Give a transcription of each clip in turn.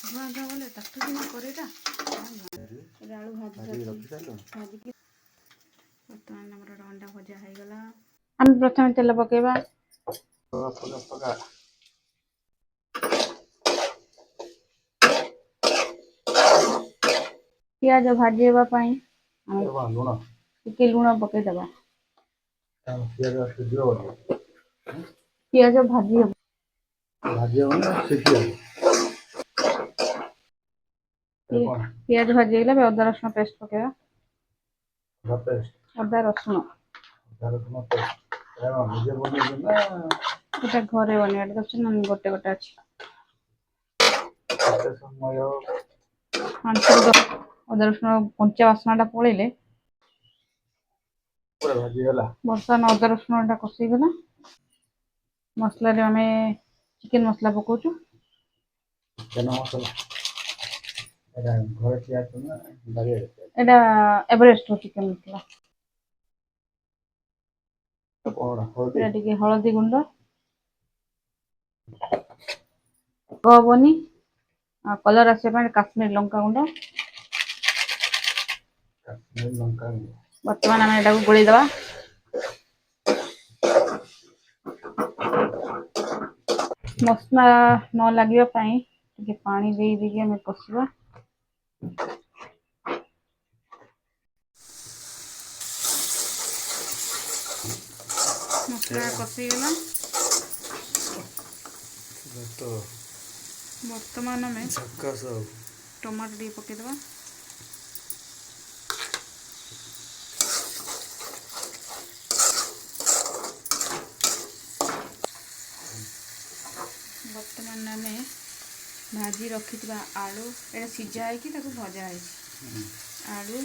ଧୁଆଁ ବୋଲେ ତାକୁ କିନା କରେଇଟା ଆଳୁ ଭାଜିକି ବର୍ତ୍ତମାନ ଆମର ଅଣ୍ଡା ଭଜା ହେଇଗଲା। ଆମେ ପ୍ରଥମେ ତେଲ ପକେଇବା। ପିଆଜ ଭାଜିବା ପାଇଁ ଟିକେ ଲୁଣ ପକେଇଦବା। ପିଆଜ ଭାଜି ହବ ପିଆଜ ଭାଜି ହେଇଗଲା। ଅଦା ରସୁଣ ପେଷ୍ଟ ପକେଇବା। ଅଦା ରସୁଣ ଏଟା ଘରେ ବନେଇବା ଦେଖୁଛୁ ନା ଗୋଟେ ଗୋଟେ ଅଛି। ଅଦା ରସୁଣ କଞ୍ଚା ବାସ୍ନା ଟା ପଳେଇଲେ ବର୍ତ୍ତମାନ ଅଦା ରସୁଣ ଟା କଷିଗଲା। ମସଲାରେ ଆମେ ଚିକେନ ମସଲା ପକାଉଛୁ। ଏଟା ଏଭରେଷ୍ଟ ଚିକେନ ମସଲା। ଏଟା ଟିକେ ହଳଦୀ ଗୁଣ୍ଡ ହବନି କଲର ଆସିବା ପାଇଁ କାଶ୍ମୀର ଲଙ୍କା ଗୁଣ୍ଡ। ବର୍ତ୍ତମାନ ଆମେ ଏଟାକୁ ଗୋଳେଇଦବା। ମସଲା ନ ଲାଗିବା ପାଇଁ ଟିକେ ପାଣି ଦେଇକି ଆମେ କଷିବା। ମସଲା କଷିଗଲା। ବର୍ତ୍ତମାନ ଆମେ ଟମାଟୋ ଟିକେ ପକେଇଦବା। ବର୍ତ୍ତମାନ ଆମେ ଭାଜି ରଖିଥିବା ଆଳୁ, ଏଇଟା ସିଝା ହେଇକି ତାକୁ ଭଜା ହେଇଛି। ଆଳୁ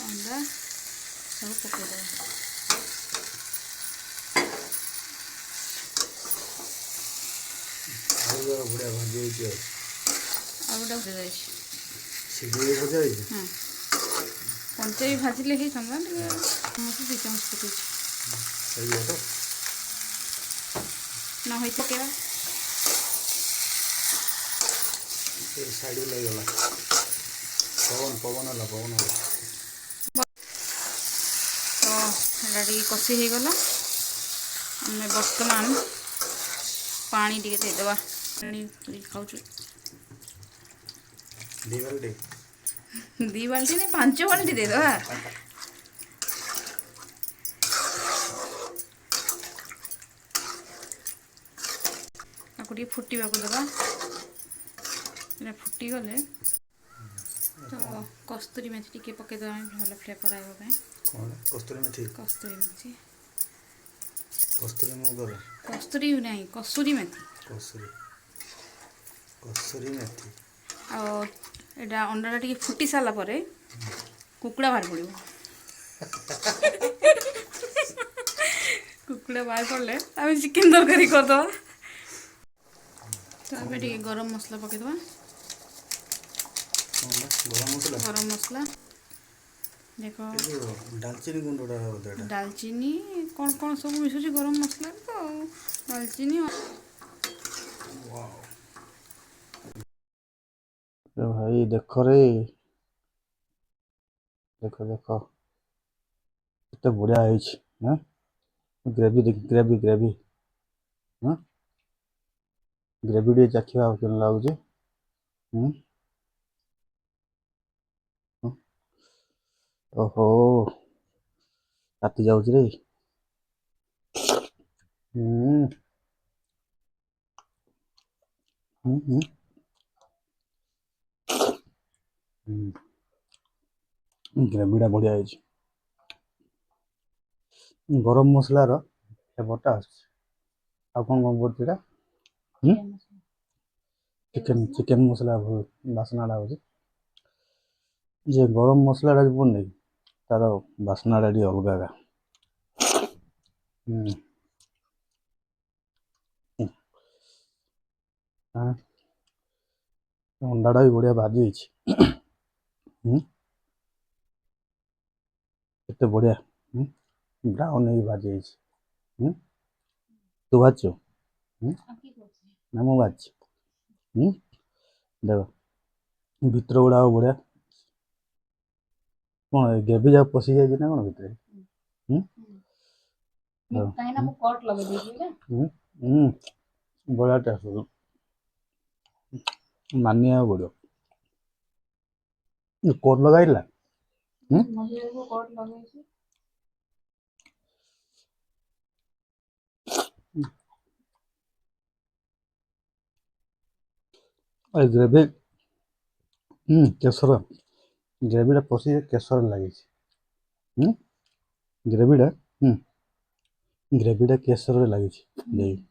ଅଣ୍ଡା ସବୁ ପକେଇଦବା। ବଢିଆ ଭାଜି ହେଇଛି। ଆଳୁଟା ଭଜା ଯାଇଛି। ଭଜା ହେଇଛି। ହଁ କଞ୍ଚା ବି ଭାଜିଲେ ହେଇଥାନ୍ତା ଟିକେ ଦୁଇ ଚାମଚ ପକେଇଛି। ନ ହେଇ ପକେଇବା। ସାଇଡ ଲାଗିଗଲା। ପବନ ହେଲା। ତ ଏଟା ଟିକେ କଷି ହେଇଗଲା। ଆମେ ବର୍ତ୍ତମାନ ପାଣି ଟିକେ ଦେଇଦେବା। ପାଣି ଖାଉଛୁ ଦି ବାଲ୍ଟି 5 ବାଲ୍ଟି ଦେଇଦେବା। ତାକୁ ଟିକେ ଫୁଟିବାକୁ ଦେବା। ଏଟା ଫୁଟିଗଲେ ତ କସ୍ତୁରୀ ମେଥି ଟିକେ ପକେଇଦେବା ଭଲ ଫ୍ଲେଭର ଆସିବା ପାଇଁ। କସ୍ତୁରୀ ମେଥି କସୁରୀ ମେଥି। ଆଉ ଏଇଟା ଅଣ୍ଡାଟା ଟିକେ ଫୁଟି ସାରିଲା ପରେ କୁକୁଡ଼ା ବାହାରି ପଡ଼ିବ। କୁକୁଡ଼ା ବାହାରି ପଡ଼ିଲେ ଆମେ ଚିକେନ ତରକାରୀ କରିଦେବା। ତ ଏବେ ଟିକେ ଗରମ ମସଲା ପକେଇଦେବା। ଗରମ ମସଲା ଦେଖ ଡାଲଚିନି ଗୁଣ୍ଡଟା ଡାଲଚିନି କ'ଣ ସବୁ ମିଶୁଛି ଗରମ ମସଲାରେ ତ ଆଉ ଡାଲଚିନି। ଭାଇ ଦେଖରେ, ଦେଖ କେତେ ବଢିଆ ହେଇଛି। ଗ୍ରେଭି ଗ୍ରେଭି ଟିକେ ଚାଖିବା ଆଉ କେମିତି ଲାଗୁଛି। ଓହୋ ତାତି ଯାଉଛି ରେ। ଗ୍ରେଭିଟା ବଢିଆ ହେଇଛି। ଗରମ ମସଲାର ଫ୍ଲେଭରଟା ଆସୁଛି। ଆଉ କ'ଣ ପଡୁଛି ଏଇଟା? ଚିକେନ ମସଲା ବାସ୍ନାଟା ହଉଛି। ଯେ ଗରମ ମସଲାଟା ବି ପଡୁନି ତାର ବାସ୍ନାଟା ଟିକେ ଅଲଗା। ଅଣ୍ଡାଟା ବି ବଢିଆ ଭାଜି ହେଇଛି। କେତେ ବଢିଆ ବ୍ରାଉନ ହେଇକି ଭାଜି ହେଇଛି। ତୁ ଭାଜିଛୁ? ନା ମୁଁ ଭାଜିଛି। ଦେଖ ଭିତର ଗୁଡ଼ାକ ବଢ଼ିଆ। କ'ଣ ଗ୍ରେଭି ଯାକ ପଶି ଯାଇଛି ନା କ'ଣ ଭିତରେ? କାହିଁକିନା ମୁଁ କଟ୍ ଲଗେଇ ଦେଇଥିଲି ନା। ବଢ଼ିଆ ଟେଷ୍ଟ ମାନିବାକୁ ପଡ଼ିବ। କୋଟ୍ ଲଗାଇଲା ମଝିରେ କଟ୍ ଲଗେଇଛି। ଗ୍ରେଭି କେଶର ଗ୍ରେଭିଟା ପଶି କେଶର ଲାଗିଛି। ଗ୍ରେଭିଟା କେଶରରେ ଲାଗିଛି ଦେଇକି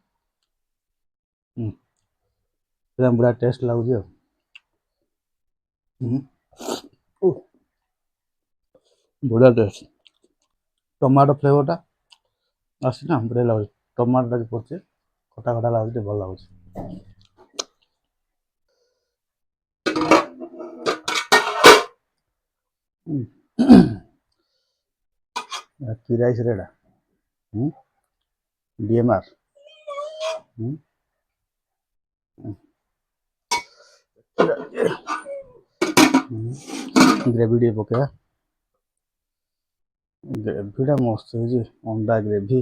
ସେଟା ପୁରା ଟେଷ୍ଟ ଲାଗୁଛି ଆଉ। ବଢ଼ିଆ ଟେଷ୍ଟ। ଟମାଟୋ ଫ୍ଲେଭରଟା ଆସୁଛି ନା ବଢ଼ିଆ ଲାଗୁଛି। ଟମାଟୋଟା ବି ପଡ଼ୁଛି ଖଟା ଖଟା ଲାଗୁଛି, ଟିକେ ଭଲ ଲାଗୁଛି। କି ରାଇସ୍ ରେ ଏଟା DMR ଗ୍ରେଭି ଟିକେ ପକେଇବା। ଗ୍ରେଭିଟା ମସ୍ତ ହେଇଛି, ଅଣ୍ଡା ଗ୍ରେଭି।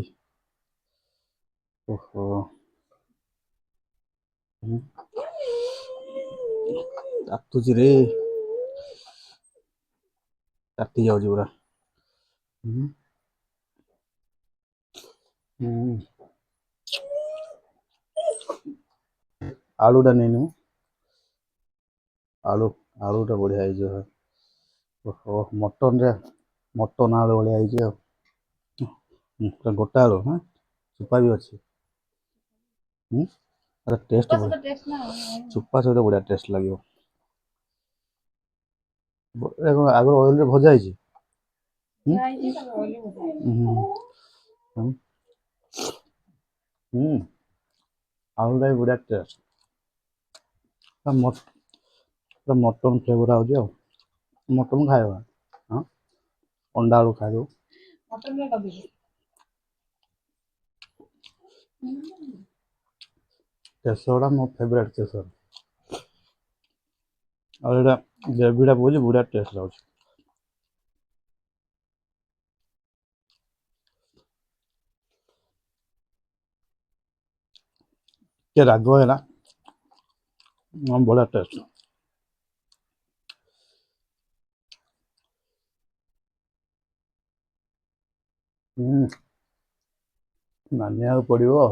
ଓହୋ ତାତୁଛି ରେ, ତାତି ଯାଉଛି ପୁରା। ଆଳୁଟା ନେଇନି ମୁଁ, ଆଳୁଟା ବଢ଼ିଆ ହେଇଛି। ଓହୋ ମଟନ ଆଳୁ ଭଳିଆ ହେଇଛି ଆଉ। ଗୋଟା ଆଳୁ ଚୋପା ବି ଅଛି। ଟେଷ୍ଟ ଚୋପା ସହିତ ବଢ଼ିଆ ଟେଷ୍ଟ ଲାଗିବ। ଆଗରୁ ଅଏଲରେ ଭଜା ହେଇଛି। ଆଳୁଟା ବି ବଢ଼ିଆ ଟେଷ୍ଟ। ମଟନ ଫ୍ଲେଭର ଆଉଛି ଆଉ। ମଟନ ଖାଇବା ଅଣ୍ଡା ଆଳୁ ଖାଇଦେବୁ। କେଶରଟା ମୋ ଫେଭରାଇଟ୍ କେଶର। ଆଉ ଏଇଟା ଗ୍ରେଭିଟା ପକଉଛି, ବଢ଼ିଆ ଟେଷ୍ଟ ଲାଗୁଛି। ଟିକେ ରାଗ ହେଲା, ବଢ଼ିଆ ଟେଷ୍ଟ। ମାନିବାକୁ ପଡ଼ିବ।